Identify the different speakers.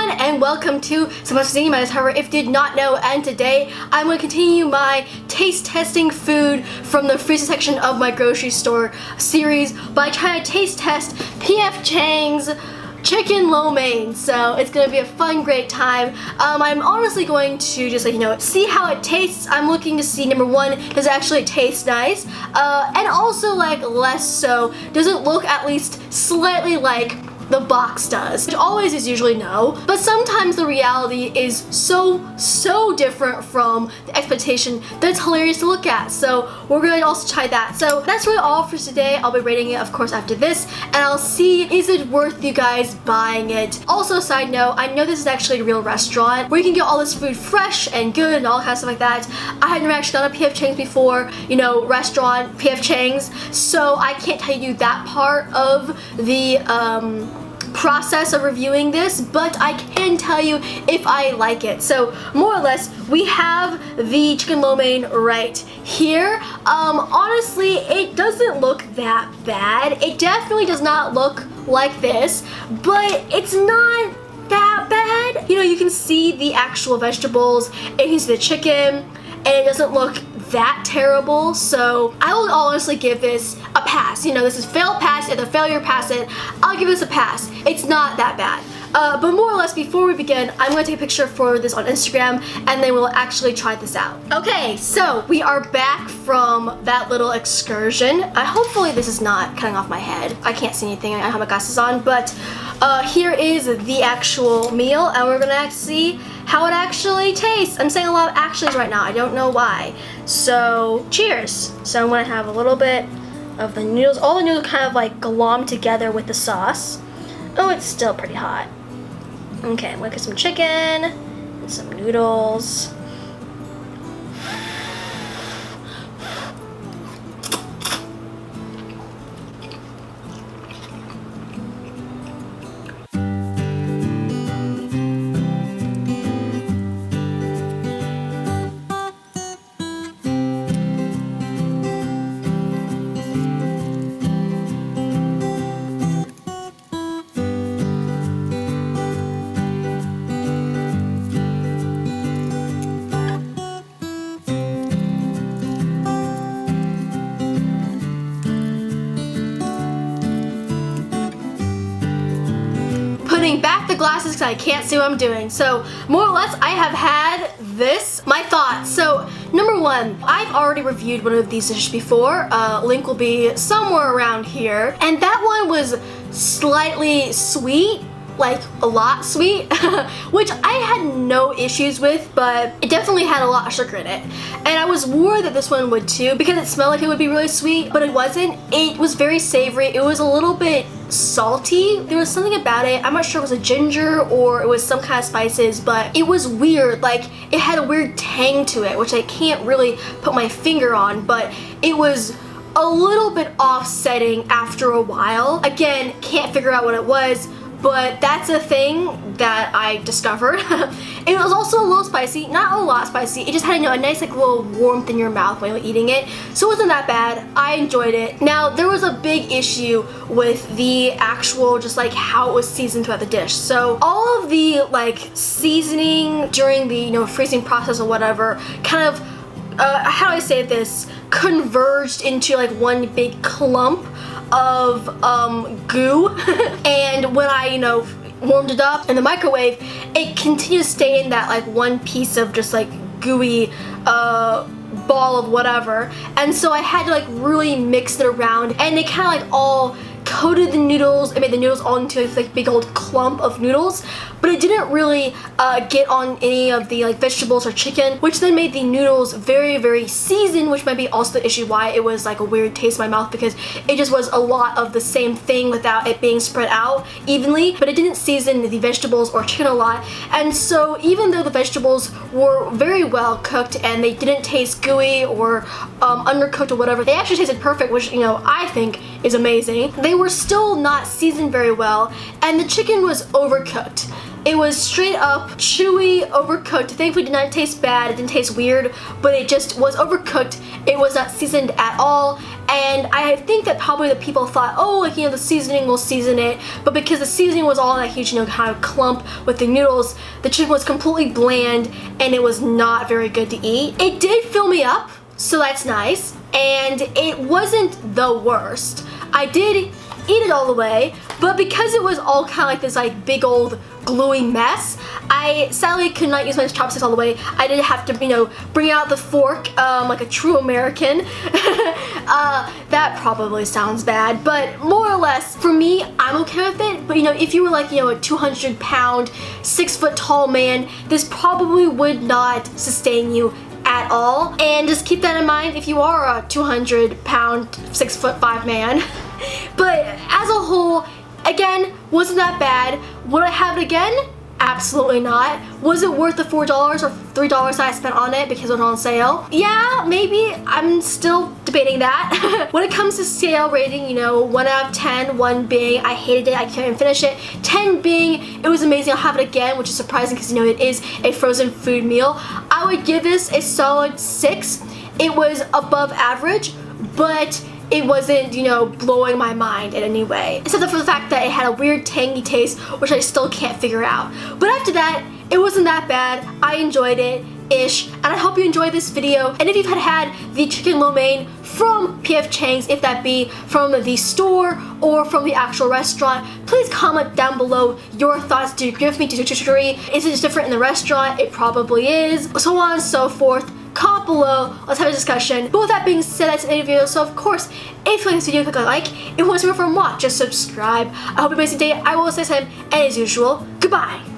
Speaker 1: everyone, and welcome to Supposed to My However, if you did not know, and today I'm going to continue my taste testing food from the freezer section of my grocery store series by trying to taste test P.F. Chang's chicken lo mein. So it's gonna be a fun, great time. I'm honestly going to just see how it tastes. I'm looking to see, number one, does it actually taste nice? And also less so, does it look at least slightly like the box does? Which always is usually no, but sometimes the reality is so different from the expectation that it's hilarious to look at. So we're gonna also try that. So that's really all for today. I'll be rating it, of course, after this, and I'll see, is it worth you guys buying it? Also, side note, I know this is actually a real restaurant where you can get all this food fresh and good and all kind of stuff like that. I had never actually done a P.F. Chang's before, restaurant P.F. Chang's, so I can't tell you that part of the process of reviewing this, but I can tell you if I like it. So more or less, we have the chicken lo mein right here. Honestly, it doesn't look that bad. It definitely does not look like this, but it's not that bad. You can see the actual vegetables, and you can see the chicken, and it doesn't look that terrible. So I will honestly give this a pass. This is fail, pass, and the failure, pass it. I'll give this a pass. It's not that bad. But more or less, before we begin, I'm going to take a picture for this on Instagram, and then we'll actually try this out. Okay, so we are back from that little excursion. Hopefully this is not cutting off my head. I can't see anything, I have my glasses on, but here is the actual meal, and we're gonna see how it actually tastes. I'm saying a lot of actuallys right now, I don't know why. So, cheers. So I'm gonna have a little bit of the noodles. All the noodles kind of glom together with the sauce. Oh, it's still pretty hot. Okay, I'm gonna get some chicken and some noodles. Putting back the glasses because I can't see what I'm doing. So more or less, I have had this. My thoughts. So number one, I've already reviewed one of these dishes before. Link will be somewhere around here. And that one was slightly sweet, like a lot sweet, which I had no issues with, but it definitely had a lot of sugar in it. And I was worried that this one would too, because it smelled like it would be really sweet, but it wasn't. It was very savory. It was a little bit salty. There was something about it. I'm not sure if it was a ginger or it was some kind of spices, but it was weird. It had a weird tang to it, which I can't really put my finger on, but it was a little bit offsetting after a while. Again, can't figure out what it was, but that's a thing that I discovered. It was also a little spicy, not a lot spicy. It just had a nice little warmth in your mouth when you were eating it. So it wasn't that bad. I enjoyed it. Now, there was a big issue with the actual how it was seasoned throughout the dish. So all of the seasoning during the freezing process or whatever kind of how do I say this, converged into one big clump of goo. And when I warmed it up in the microwave, it continued to stay in that one piece of just gooey ball of whatever. And so I had to really mix it around, and it kind of all coated the noodles. It made the noodles all into a big old clump of noodles, but it didn't really get on any of the vegetables or chicken, which then made the noodles very seasoned, which might be also the issue why it was a weird taste in my mouth, because it just was a lot of the same thing without it being spread out evenly. But it didn't season the vegetables or chicken a lot, and so even though the vegetables were very well cooked and they didn't taste gooey or undercooked or whatever, they actually tasted perfect, which I think is amazing. They were still not seasoned very well, and the chicken was overcooked. It was straight up chewy, overcooked. Thankfully, it did not taste bad. It didn't taste weird, but it just was overcooked. It was not seasoned at all, and I think that probably the people thought, oh, like, you know, the seasoning will season it, but because the seasoning was all in that huge, you know, kind of clump with the noodles, the chicken was completely bland and it was not very good to eat. It did fill me up, so that's nice, and it wasn't the worst. I did eat it all the way, but because it was all kind of like this like big old gluey mess, I sadly could not use my chopsticks all the way. I did have to, you know, bring out the fork like a true American. That probably sounds bad, but more or less, for me, I'm okay with it. But you know, if you were like, you know, a 200-pound, 6-foot tall man, this probably would not sustain you at all. And just keep that in mind if you are a 200-pound, 6'5" man. But as a whole, again, wasn't that bad. Would I have it again? Absolutely not. Was it worth the $4 or $3 that I spent on it because it was on sale? Yeah, maybe. I'm still debating that. When it comes to scale rating, you know, 1 out of 10, 1 being I hated it, I couldn't finish it, 10 being it was amazing, I'll have it again, which is surprising because, you know, it is a frozen food meal. I would give this a solid 6. It was above average, but it wasn't, you know, blowing my mind in any way. Except for the fact that it had a weird tangy taste, which I still can't figure out. But after that, it wasn't that bad. I enjoyed it-ish, and I hope you enjoyed this video. And if you've had the chicken lo mein from P.F. Chang's, if that be from the store or from the actual restaurant, please comment down below your thoughts. Do you agree with me? Do you disagree? Is it just different in the restaurant? It probably is. So on and so forth. Comment below, let's have a discussion. But with that being said, that's the end of the video. So of course, if you like this video, click a like. If you want to see more from what, just subscribe. I hope you have an amazing day. I will say time, and as usual, goodbye.